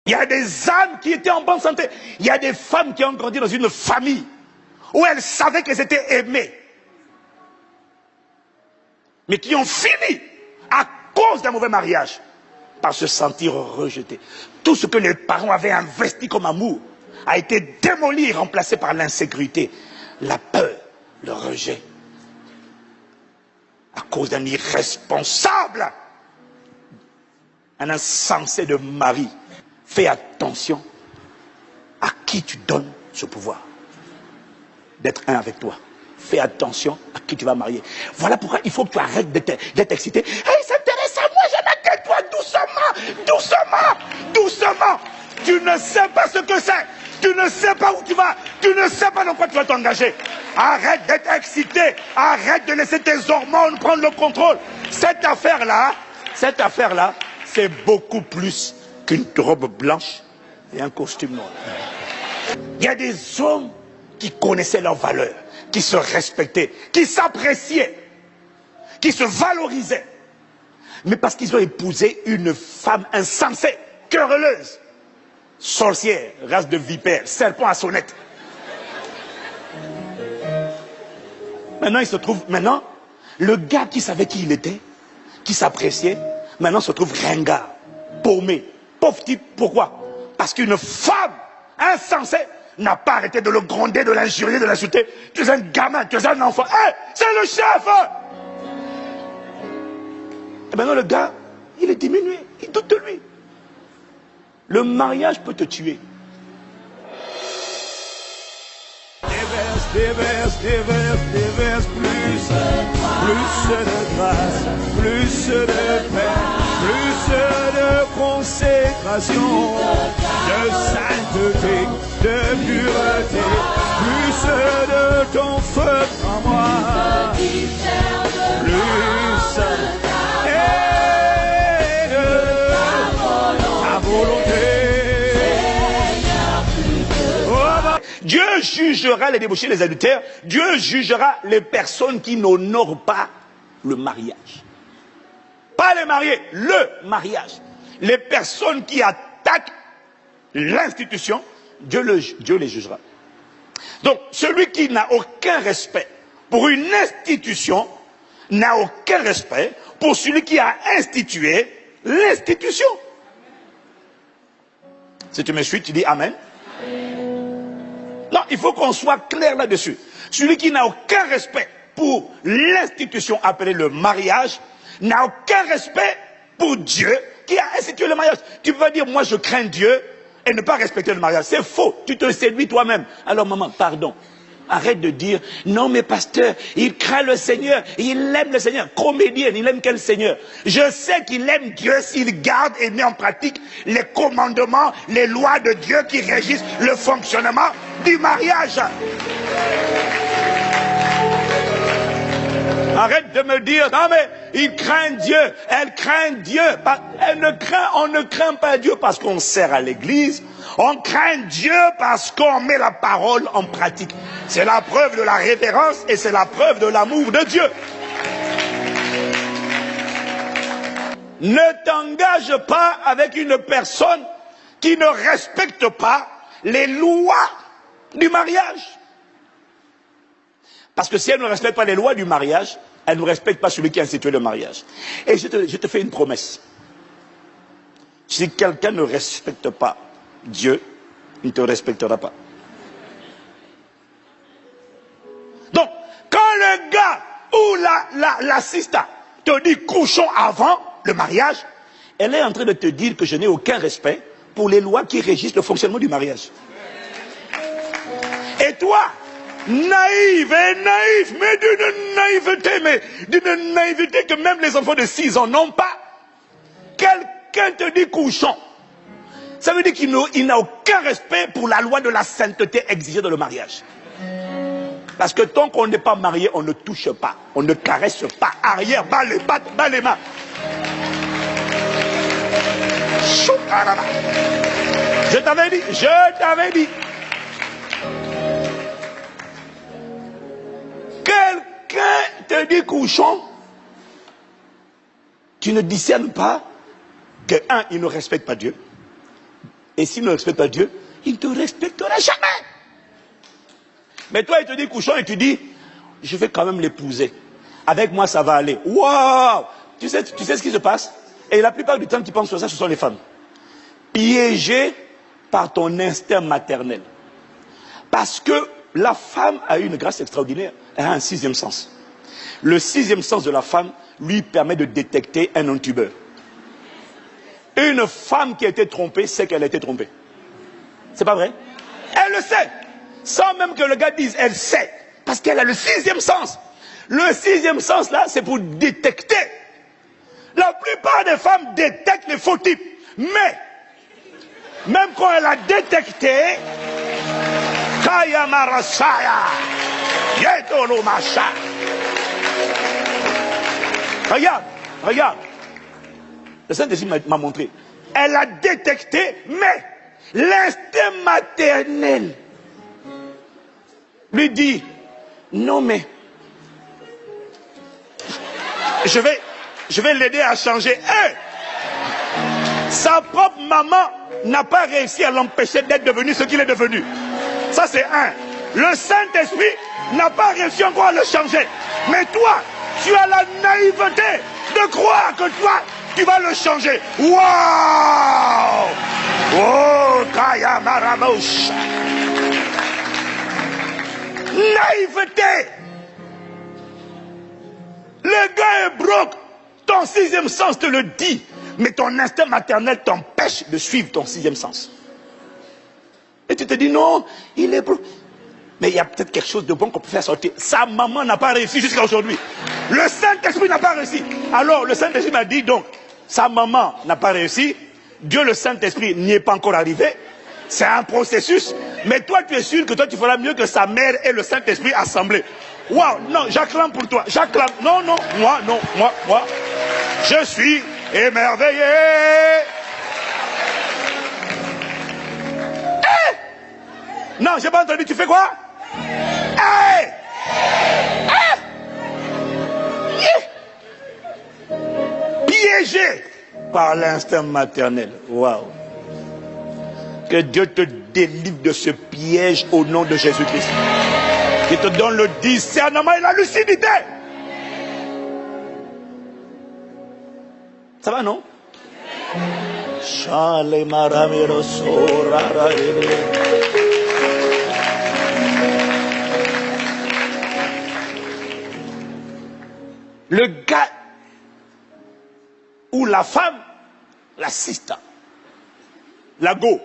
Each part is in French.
Il y a des âmes qui étaient en bonne santé. Il y a des femmes qui ont grandi dans une famille où elles savaient qu'elles étaient aimées. Mais qui ont fini à cause d'un mauvais mariage par se sentir rejetées. Tout ce que les parents avaient investi comme amour a été démoli et remplacé par l'insécurité, la peur, le rejet. À cause d'un irresponsable, un insensé de mari. Fais attention à qui tu donnes ce pouvoir d'être un avec toi. Fais attention à qui tu vas marier. Voilà pourquoi il faut que tu arrêtes d'être excité. Hey, il s'intéresse à moi, je n'ai que toi, doucement, doucement, doucement. Tu ne sais pas ce que c'est. Tu ne sais pas où tu vas. Tu ne sais pas dans quoi tu vas t'engager. Arrête d'être excité. Arrête de laisser tes hormones prendre le contrôle. Cette affaire-là, c'est beaucoup plus qu'une robe blanche et un costume noir. Il y a des hommes qui connaissaient leurs valeurs, qui se respectaient, qui s'appréciaient, qui se valorisaient. Mais parce qu'ils ont épousé une femme insensée, querelleuse, sorcière, race de vipère, serpent à sonnette. Maintenant, il se trouve, le gars qui savait qui il était, qui s'appréciait, maintenant se trouve ringard, paumé, pauvre type. Pourquoi? Parce qu'une femme insensée n'a pas arrêté de le gronder, de l'injurier, de l'insulter. Tu es un gamin, tu es un enfant. Hey, c'est le chef! Et maintenant le gars, il est diminué, il doute de lui. Le mariage peut te tuer. Déverse plus de grâce, plus de paix, plus de consécration, de sainteté, de pureté, plus de ton feu en moi, plus et de ta volonté. Dieu jugera les débauchés, les adultères. Dieu jugera les personnes qui n'honorent pas le mariage. Pas les mariés, le mariage. Les personnes qui attaquent l'institution, Dieu les jugera. Donc, celui qui n'a aucun respect pour une institution, n'a aucun respect pour celui qui a institué l'institution. Si tu me suis, tu dis Amen. Non, il faut qu'on soit clair là-dessus. Celui qui n'a aucun respect pour l'institution appelée le mariage, n'a aucun respect pour Dieu qui a institué le mariage. Tu peux pas dire, moi je crains Dieu et ne pas respecter le mariage. C'est faux, tu te séduis toi-même. Alors maman, pardon. Arrête de dire, non mais pasteur, il craint le Seigneur, il aime le Seigneur. Comédien, il aime quel Seigneur? Je sais qu'il aime Dieu s'il garde et met en pratique les commandements, les lois de Dieu qui régissent le fonctionnement du mariage. Arrête de me dire, non mais il craint Dieu, elle craint Dieu. On ne craint pas Dieu parce qu'on sert à l'église. On craint Dieu parce qu'on met la parole en pratique. C'est la preuve de la révérence et c'est la preuve de l'amour de Dieu. Ne t'engage pas avec une personne qui ne respecte pas les lois du mariage. Parce que si elle ne respecte pas les lois du mariage, elle ne respecte pas celui qui a institué le mariage. Et je te fais une promesse. Si quelqu'un ne respecte pas Dieu, il ne te respectera pas. Donc, quand le gars ou l'assistant te dit couchons avant le mariage, elle est en train de te dire que je n'ai aucun respect pour les lois qui régissent le fonctionnement du mariage. Et toi, naïf, mais d'une naïveté que même les enfants de 6 ans n'ont pas. Quelqu'un te dit couchons. Ça veut dire qu'il n'a aucun respect pour la loi de la sainteté exigée dans le mariage. Parce que tant qu'on n'est pas marié, on ne touche pas, on ne caresse pas, arrière, bas les pattes, bas les mains. Je t'avais dit. Quelqu'un te dit couchons, tu ne discernes pas que, un, il ne respecte pas Dieu. Et s'il ne respecte pas Dieu, il ne te respectera jamais. Mais toi, il te dit couchons et tu dis, je vais quand même l'épouser. Avec moi, ça va aller. Waouh! Tu sais ce qui se passe? Et la plupart du temps, qui pensent sur ça, ce sont les femmes. Piégées par ton instinct maternel. Parce que la femme a une grâce extraordinaire. Elle a un sixième sens. Le sixième sens de la femme lui permet de détecter un intubeur. Une femme qui a été trompée sait qu'elle a été trompée. C'est pas vrai? Elle le sait. Sans même que le gars dise, elle sait. Parce qu'elle a le sixième sens. Le sixième sens là, c'est pour détecter. La plupart des femmes détectent les faux types. Mais, même quand elle a détecté, Kaya Marasaya, Yetolo Masha. Regarde, regarde. Le Saint-Esprit m'a montré. Elle a détecté, mais l'instinct maternel lui dit, non mais, je vais l'aider à changer. Sa propre maman n'a pas réussi à l'empêcher d'être devenu ce qu'il est devenu. Ça c'est un. Le Saint-Esprit n'a pas réussi encore à le changer. Mais toi, tu as la naïveté de croire que toi, tu vas le changer. Waouh! Oh, Kaya Marabouche. Naïveté. Le gars est broke. Ton sixième sens te le dit. Mais ton instinct maternel t'empêche de suivre ton sixième sens. Et tu te dis non, il est broke. Mais il y a peut-être quelque chose de bon qu'on peut faire sortir. Sa maman n'a pas réussi jusqu'à aujourd'hui. Le Saint-Esprit n'a pas réussi. Alors le Saint-Esprit m'a dit donc, sa maman n'a pas réussi. Dieu le Saint-Esprit n'y est pas encore arrivé. C'est un processus. Mais toi tu es sûr que toi tu feras mieux que sa mère et le Saint-Esprit assemblés. Waouh, non, j'acclame pour toi. J'acclame. Non, non, moi. Je suis émerveillé. Non, j'ai pas entendu, tu fais quoi? Piégé par l'instinct maternel. Waouh. Que Dieu te délivre de ce piège au nom de Jésus-Christ. Qui te donne le discernement et la lucidité. Ça va, non? Le gars ou la femme, la sista, la go,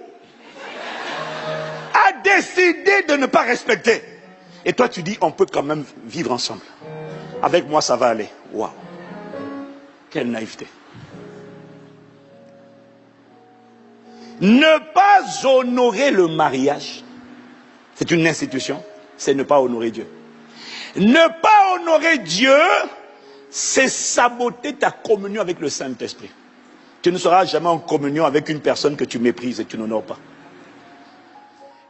a décidé de ne pas respecter. Et toi tu dis, on peut quand même vivre ensemble. Avec moi ça va aller. Waouh. Quelle naïveté. Ne pas honorer le mariage, c'est une institution, c'est ne pas honorer Dieu. Ne pas honorer Dieu, c'est saboter ta communion avec le Saint-Esprit. Tu ne seras jamais en communion avec une personne que tu méprises et que tu n'honores pas.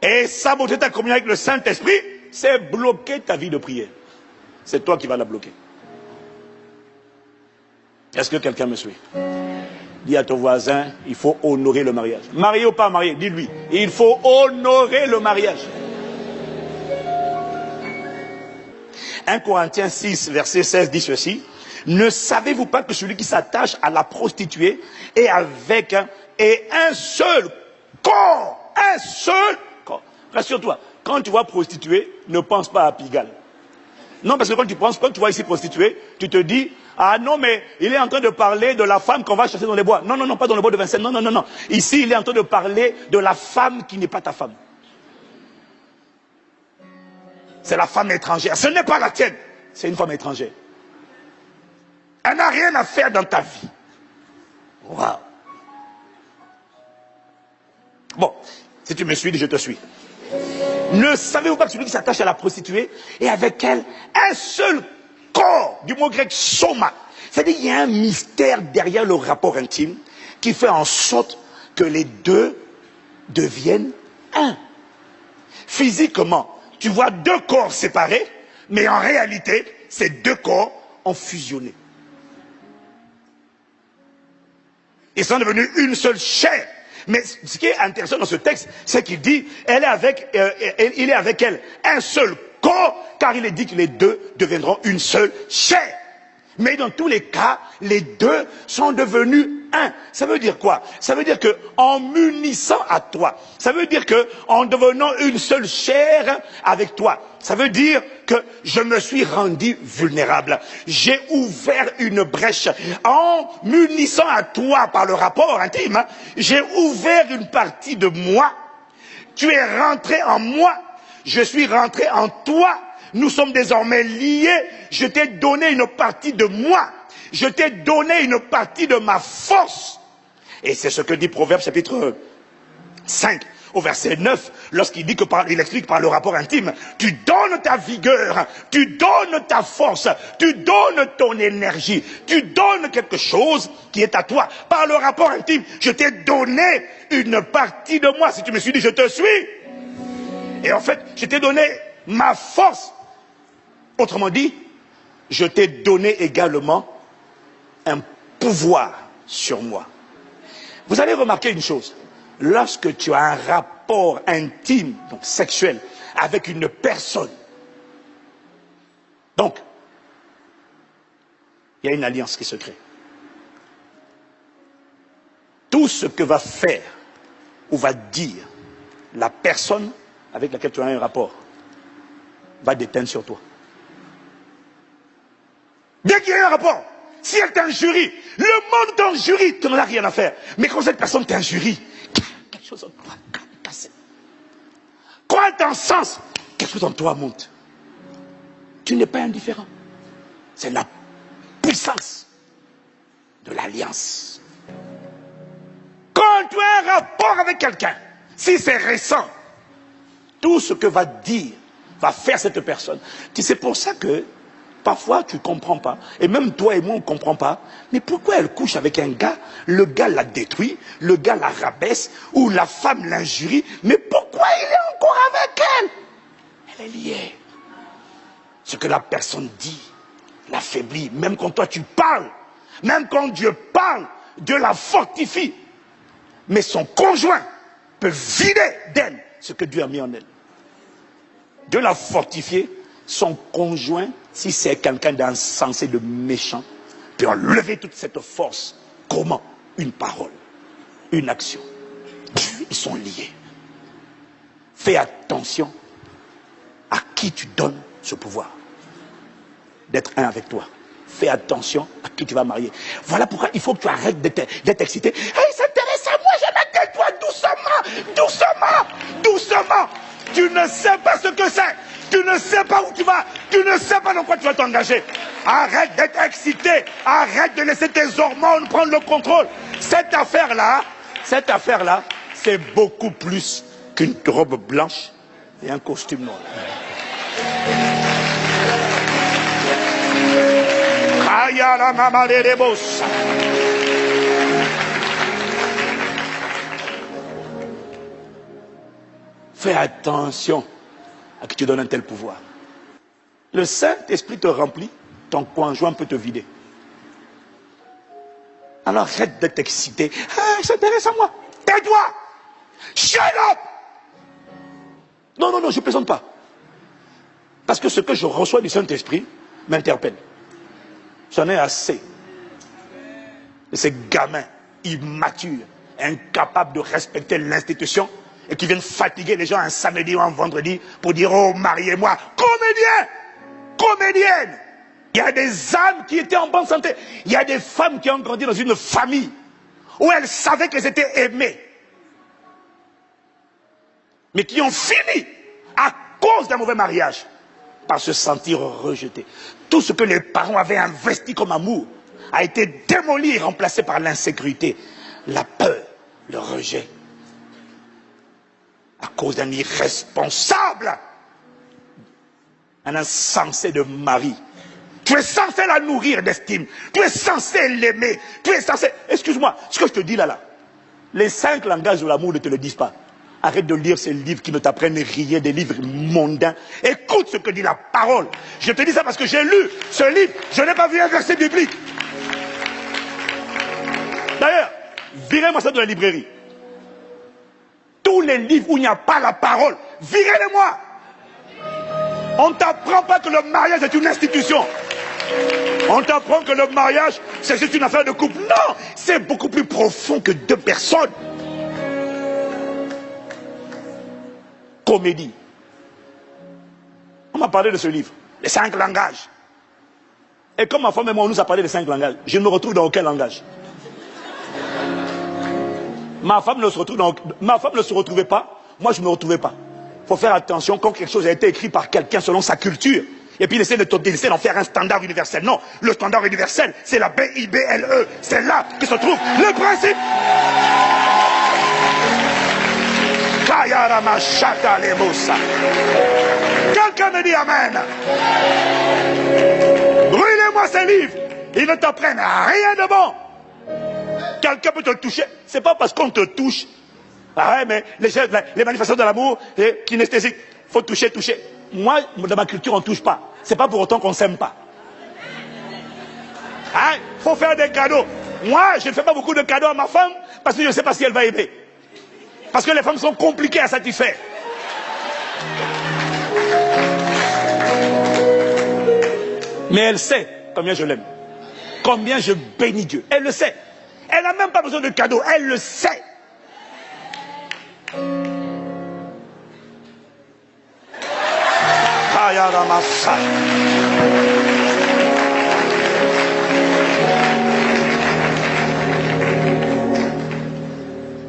Et saboter ta communion avec le Saint-Esprit, c'est bloquer ta vie de prière. C'est toi qui vas la bloquer. Est-ce que quelqu'un me suit? Dis à ton voisin, il faut honorer le mariage. Marié ou pas marié, dis-lui, il faut honorer le mariage. 1 Corinthiens 6, verset 16 dit ceci. Ne savez-vous pas que celui qui s'attache à la prostituée est avec un seul corps? Un seul corps. Rassure-toi, quand tu vois prostituée, ne pense pas à Pigalle. Non, parce que quand tu vois ici prostituée, tu te dis, ah non, mais il est en train de parler de la femme qu'on va chercher dans les bois. Non, non, non, pas dans le bois de Vincennes. Non, non, non, non. Ici, il est en train de parler de la femme qui n'est pas ta femme. C'est la femme étrangère. Ce n'est pas la tienne. C'est une femme étrangère. Elle n'a rien à faire dans ta vie. Waouh. Bon, si tu me suis, je te suis. Ne savez-vous pas que celui qui s'attache à la prostituée est avec elle un seul corps, du mot grec soma. C'est-à-dire qu'il y a un mystère derrière le rapport intime qui fait en sorte que les deux deviennent un. Physiquement, tu vois deux corps séparés, mais en réalité, ces deux corps ont fusionné. Ils sont devenus une seule chair. Mais ce qui est intéressant dans ce texte, c'est qu'il dit, il est avec elle un seul corps, car il est dit que les deux deviendront une seule chair. Mais dans tous les cas, les deux sont devenus un. Ça veut dire quoi? Ça veut dire que en m'unissant à toi, ça veut dire que en devenant une seule chair avec toi, ça veut dire que je me suis rendu vulnérable. J'ai ouvert une brèche. En m'unissant à toi par le rapport intime, j'ai ouvert une partie de moi. Tu es rentré en moi. Je suis rentré en toi. Nous sommes désormais liés. Je t'ai donné une partie de moi. Je t'ai donné une partie de ma force. Et c'est ce que dit Proverbe chapitre 5 au verset 9, lorsqu'il dit que il explique par le rapport intime, tu donnes ta vigueur, tu donnes ta force, tu donnes ton énergie, tu donnes quelque chose qui est à toi. Par le rapport intime, je t'ai donné une partie de moi. Si tu me suis dit, je te suis. Et en fait, je t'ai donné ma force. Autrement dit, je t'ai donné également un pouvoir sur moi. Vous allez remarquer une chose. Lorsque tu as un rapport intime, donc sexuel, avec une personne, donc, il y a une alliance qui se crée. Tout ce que va faire ou va dire la personne avec laquelle tu as un rapport va déteindre sur toi. Dès qu'il y a un rapport, si elle t'injurie, le monde t'injurie, tu n'en as rien à faire. Mais quand cette personne t'injurie, quelque chose en toi casse. Quand elle t'encense, quelque chose en toi monte. Tu n'es pas indifférent. C'est la puissance de l'alliance. Quand tu as un rapport avec quelqu'un, si c'est récent, tout ce que va dire, va faire cette personne. C'est pour ça que parfois, tu ne comprends pas. Et même toi et moi, on ne comprend pas. Mais pourquoi elle couche avec un gars? Le gars la détruit, le gars la rabaisse, ou la femme l'injurie. Mais pourquoi il est encore avec elle? Elle est liée. Ce que la personne dit l'affaiblit. Même quand toi tu parles, même quand Dieu parle, Dieu la fortifie. Mais son conjoint peut vider d'elle ce que Dieu a mis en elle. Dieu l'a fortifié. Son conjoint, si c'est quelqu'un d'insensé, de méchant, peut enlever toute cette force. Comment? Une parole, une action. Ils sont liés. Fais attention à qui tu donnes ce pouvoir. D'être un avec toi. Fais attention à qui tu vas marier. Voilà pourquoi il faut que tu arrêtes d'être excité. Hey, il s'intéresse à moi, je m'attends toi doucement, doucement, doucement. Tu ne sais pas ce que c'est. Tu ne sais pas où tu vas. Tu ne sais pas dans quoi tu vas t'engager. Arrête d'être excité. Arrête de laisser tes hormones prendre le contrôle. Cette affaire-là, c'est beaucoup plus qu'une robe blanche et un costume noir. Fais attention à qui tu donnes un tel pouvoir. Le Saint-Esprit te remplit, ton conjoint peut te vider. Alors arrête d'être excité. Ah, il s'intéresse à moi. Tais-toi. Shut up. Non, je ne plaisante pas. Parce que ce que je reçois du Saint-Esprit m'interpelle. J'en ai assez de ces gamins immatures, incapables de respecter l'institution et qui viennent fatiguer les gens un samedi ou un vendredi pour dire « Oh, mariez-moi ». Comédienne. Il y a des âmes qui étaient en bonne santé. Il y a des femmes qui ont grandi dans une famille où elles savaient qu'elles étaient aimées. Mais qui ont fini à cause d'un mauvais mariage par se sentir rejetées. Tout ce que les parents avaient investi comme amour a été démoli et remplacé par l'insécurité, la peur, le rejet. À cause d'un irresponsable, un insensé de mari. Tu es censé la nourrir d'estime. Tu es censé l'aimer. Tu es censé... Excuse-moi, ce que je te dis là, les 5 langages de l'amour ne te le disent pas. Arrête de lire ces livres qui ne t'apprennent rien, des livres mondains. Écoute ce que dit la parole. Je te dis ça parce que j'ai lu ce livre. Je n'ai pas vu un verset biblique. D'ailleurs, virez-moi ça de la librairie. tous les livres où il n'y a pas la parole, virez-les-moi. On ne t'apprend pas que le mariage est une institution. On t'apprend que le mariage, c'est juste une affaire de couple. Non, c'est beaucoup plus profond que deux personnes. Comédie. On m'a parlé de ce livre, les 5 langages. Et comme ma femme et moi, on nous a parlé des 5 langages, je ne me retrouve dans aucun langage. Ma femme ne se retrouvait pas, moi je ne me retrouvais pas. Il faut faire attention quand quelque chose a été écrit par quelqu'un selon sa culture. Et puis il essaie d'en faire un standard universel. Non, le standard universel, c'est la BIBLE. C'est là que se trouve le principe. Quelqu'un me dit amen. Brûlez-moi ces livres. Ils ne t'apprennent rien de bon. Quelqu'un peut te toucher. C'est pas parce qu'on te touche. Ah ouais, mais les manifestations de l'amour, kinesthésiques, faut toucher, toucher. Moi, dans ma culture, on ne touche pas. C'est pas pour autant qu'on ne s'aime pas. Hein? Faut faire des cadeaux. Moi, je ne fais pas beaucoup de cadeaux à ma femme parce que je ne sais pas si elle va aimer. Parce que les femmes sont compliquées à satisfaire. Mais elle sait combien je l'aime. Combien je bénis Dieu. Elle le sait. Elle n'a même pas besoin de cadeaux. Elle le sait.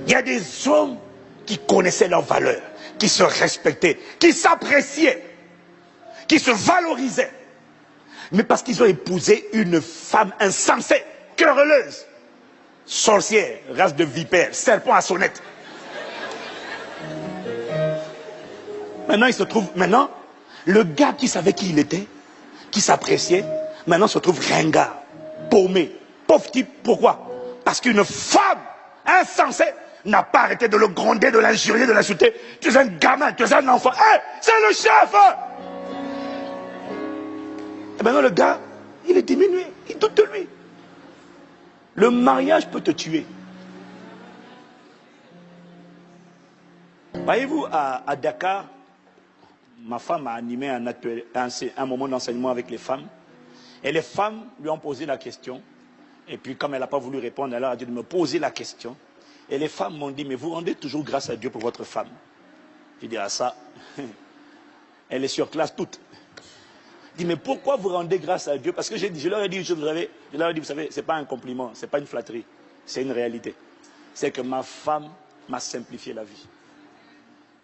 Il y a des hommes qui connaissaient leurs valeurs, qui se respectaient, qui s'appréciaient, qui se valorisaient. Mais parce qu'ils ont épousé une femme insensée, querelleuse, sorcière, race de vipère, serpent à sonnette. Maintenant, il se trouve, le gars qui savait qui il était, qui s'appréciait, maintenant se trouve ringard, paumé, pauvre type. Pourquoi? Parce qu'une femme insensée n'a pas arrêté de le gronder, de l'injurier, de l'insulter. Tu es un gamin, tu es un enfant. Hey, c'est le chef! Et maintenant le gars, il est diminué, il doute de lui. Le mariage peut te tuer. Voyez-vous, à Dakar, ma femme a animé un moment d'enseignement avec les femmes. Et les femmes lui ont posé la question. Et puis comme elle n'a pas voulu répondre, elle a dit de me poser la question. Et les femmes m'ont dit, mais vous rendez toujours grâce à Dieu pour votre femme. Je dis, ah ça, elle est sur classe toute. Je dis, mais pourquoi vous rendez grâce à Dieu? Parce que je leur ai dit une chose, vous savez, ce n'est pas un compliment, ce n'est pas une flatterie, c'est une réalité. C'est que ma femme m'a simplifié la vie.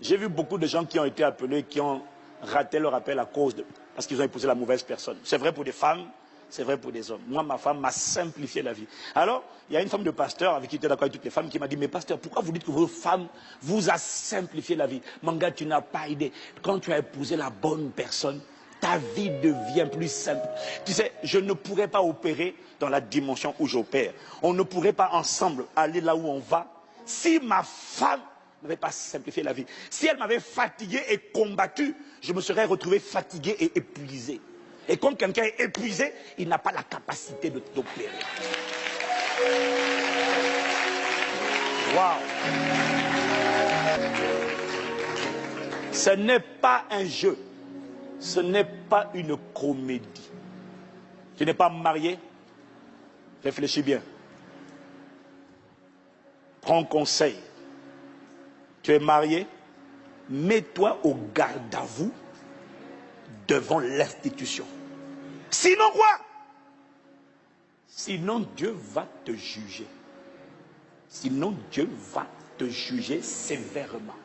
J'ai vu beaucoup de gens qui ont été appelés, qui ont raté leur appel à cause de... parce qu'ils ont épousé la mauvaise personne. C'est vrai pour des femmes, c'est vrai pour des hommes. Moi, ma femme m'a simplifié la vie. Alors, il y a une femme de pasteur avec qui j'étais d'accord avec toutes les femmes qui m'a dit, mais pasteur, pourquoi vous dites que votre femme vous a simplifié la vie? Mon gars, tu n'as pas idée. Quand tu as épousé la bonne personne, ta vie devient plus simple. Tu sais, je ne pourrais pas opérer dans la dimension où j'opère. On ne pourrait pas ensemble aller là où on va si ma femme n'avait pas simplifié la vie. Si elle m'avait fatigué et combattu, je me serais retrouvé fatigué et épuisé. Et quand quelqu'un est épuisé, il n'a pas la capacité d'opérer. Waouh! Ce n'est pas un jeu. Ce n'est pas une comédie. Tu n'es pas marié? Réfléchis bien. Prends conseil. Tu es marié? Mets-toi au garde à vous devant l'institution. Sinon quoi? Sinon Dieu va te juger. Sinon Dieu va te juger sévèrement.